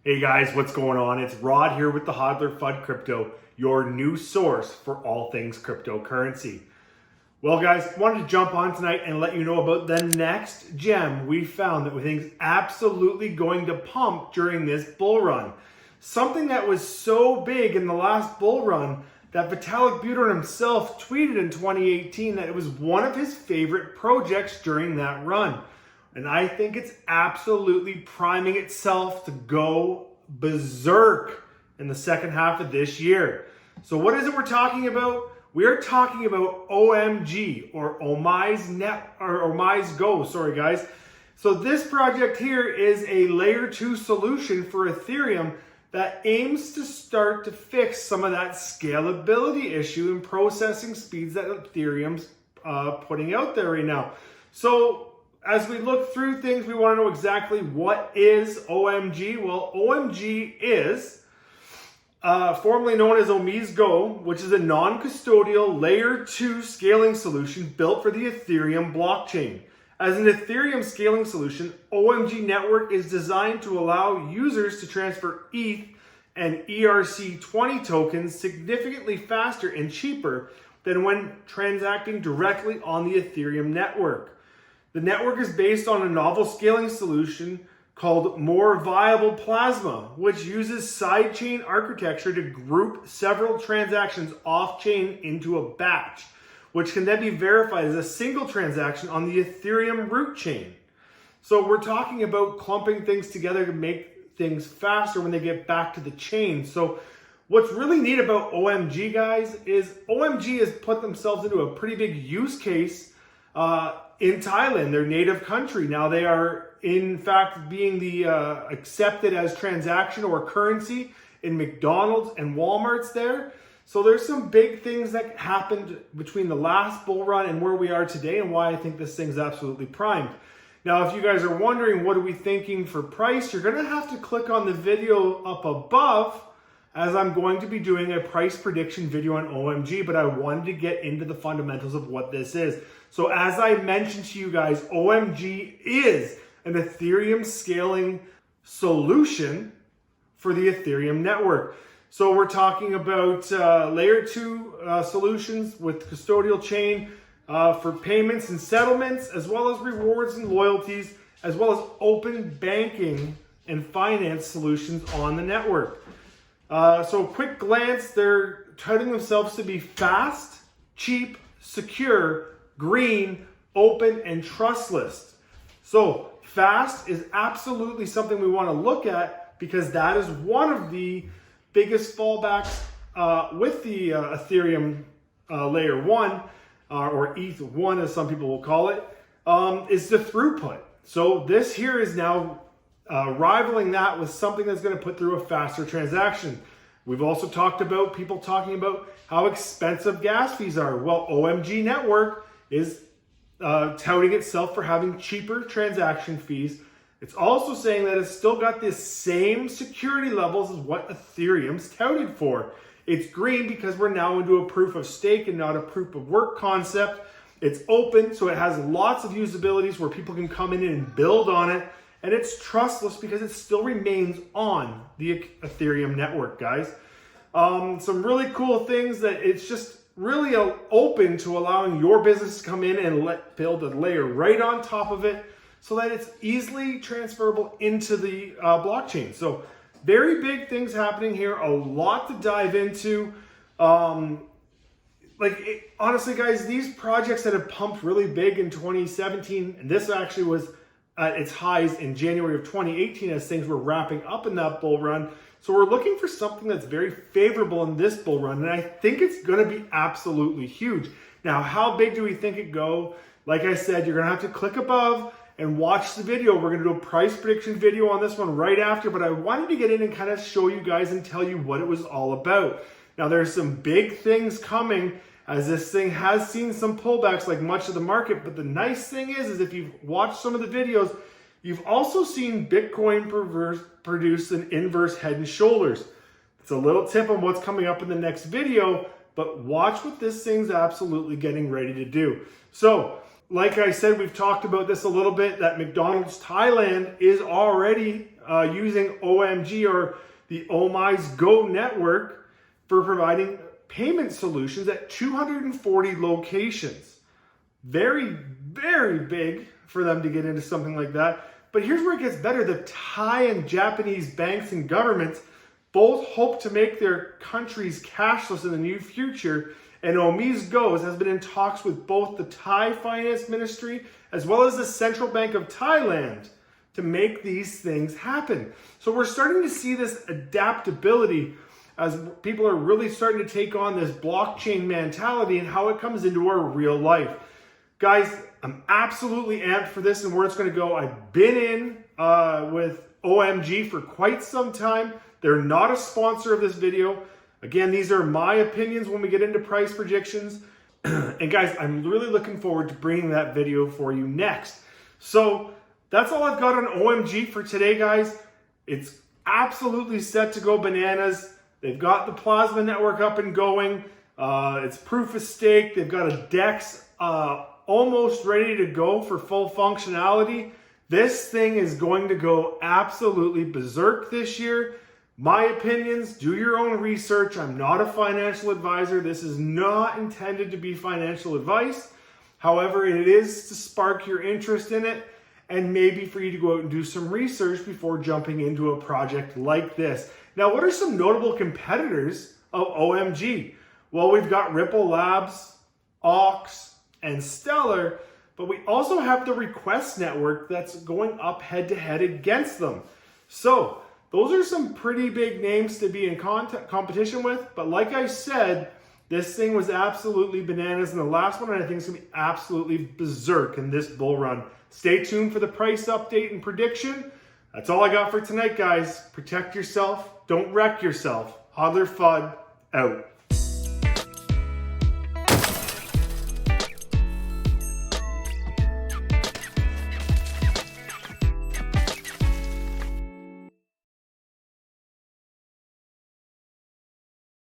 Hey guys, what's going on? It's Rod here with the Hodler Fud Crypto, your new source for all things cryptocurrency. Well guys, wanted to jump on tonight and let you know about the next gem we found that we think is absolutely going to pump during this bull run. Something that was so big in the last bull run that Vitalik Buterin himself tweeted in 2018 that it was one of his favorite projects during that run. And I think it's absolutely priming itself to go berserk in the second half of this year. So what is it we're talking about? We are talking about OMG, or omisego, sorry guys. So this project here is a layer 2 solution for Ethereum that aims to start to fix some of that scalability issue and processing speeds that Ethereum's putting out there right now. So as we look through things, we want to know exactly what is OMG. Well, OMG is formerly known as omisego, which is a non-custodial layer 2 scaling solution built for the Ethereum blockchain. As an Ethereum scaling solution, OMG network is designed to allow users to transfer ETH and ERC20 tokens significantly faster and cheaper than when transacting directly on the Ethereum network. The network is based on a novel scaling solution called More Viable Plasma, which uses sidechain architecture to group several transactions off-chain into a batch, which can then be verified as a single transaction on the Ethereum root chain. So we're talking about clumping things together to make things faster when they get back to the chain. So what's really neat about OMG, guys, is OMG has put themselves into a pretty big use case in Thailand, their native country. Now they are in fact being accepted as transaction or currency in McDonald's and Walmart's there. So there's some big things that happened between the last bull run and where we are today, and why I think this thing's absolutely primed. Now, if you guys are wondering what are we thinking for price, you're going to have to click on the video up above, as I'm going to be doing a price prediction video on OMG, but I wanted to get into the fundamentals of what this is. So as I mentioned to you guys, OMG is an Ethereum scaling solution for the Ethereum network. So we're talking about layer 2 solutions with custodial chain for payments and settlements, as well as rewards and loyalties, as well as open banking and finance solutions on the network. So quick glance, they're touting themselves to be fast, cheap, secure, green, open, and trustless. So fast is absolutely something we want to look at, because that is one of the biggest fallbacks with the Ethereum layer 1, or ETH1 as some people will call it, is the throughput. So this here is now rivaling that with something that's going to put through a faster transaction. We've also talked about people talking about how expensive gas fees are. Well, OMG network is touting itself for having cheaper transaction fees. It's also saying that it's still got the same security levels as what Ethereum's touted for. It's green because we're now into a proof of stake and not a proof of work concept. It's open, so it has lots of usabilities where people can come in and build on it. And it's trustless because it still remains on the Ethereum network, guys. Some really cool things that it's just really open to allowing your business to come in and build a layer right on top of it, so that it's easily transferable into the blockchain. So very big things happening here, a lot to dive into. Honestly, guys, these projects that have pumped really big in 2017, and this actually was at its highs in January of 2018 as things were wrapping up in that bull run. So we're looking for something that's very favorable in this bull run, and I think it's going to be absolutely huge. Now, how big do we think it go? Like I said, you're going to have to click above and watch the video. We're going to do a price prediction video on this one right after, but I wanted to get in and kind of show you guys and tell you what it was all about. Now, there's some big things coming, as this thing has seen some pullbacks like much of the market, but the nice thing is if you've watched some of the videos, you've also seen Bitcoin produce an inverse head and shoulders. It's a little tip on what's coming up in the next video, but watch what this thing's absolutely getting ready to do. So, like I said, we've talked about this a little bit, that McDonald's Thailand is already using OMG or the omisego network for providing payment solutions at 240 locations. Very, very big for them to get into something like that. But here's where it gets better. The Thai and Japanese banks and governments both hope to make their countries cashless in the near future, and omisego has been in talks with both the Thai Finance Ministry as well as the Central Bank of Thailand to make these things happen. So we're starting to see this adaptability as people are really starting to take on this blockchain mentality and how it comes into our real life. Guys, I'm absolutely amped for this and where it's going to go. I've been in with OMG for quite some time. They're not a sponsor of this video. Again, these are my opinions when we get into price predictions. And guys, I'm really looking forward to bringing that video for you next. So that's all I've got on OMG for today, guys. It's absolutely set to go bananas. They've got the plasma network up and going. It's proof of stake. They've got a DEX almost ready to go for full functionality. This thing is going to go absolutely berserk this year. My opinions, do your own research. I'm not a financial advisor. This is not intended to be financial advice. However, it is to spark your interest in it and maybe for you to go out and do some research before jumping into a project like this. Now, what are some notable competitors of OMG? Well, we've got Ripple Labs, Ox, and Stellar, but we also have the Request network that's going up head-to-head against them. So those are some pretty big names to be in competition with, but like I said, this thing was absolutely bananas in the last one, and I think it's going to be absolutely berserk in this bull run. Stay tuned for the price update and prediction. That's all I got for tonight, guys. Protect yourself. Don't wreck yourself. Hodler Fudd out.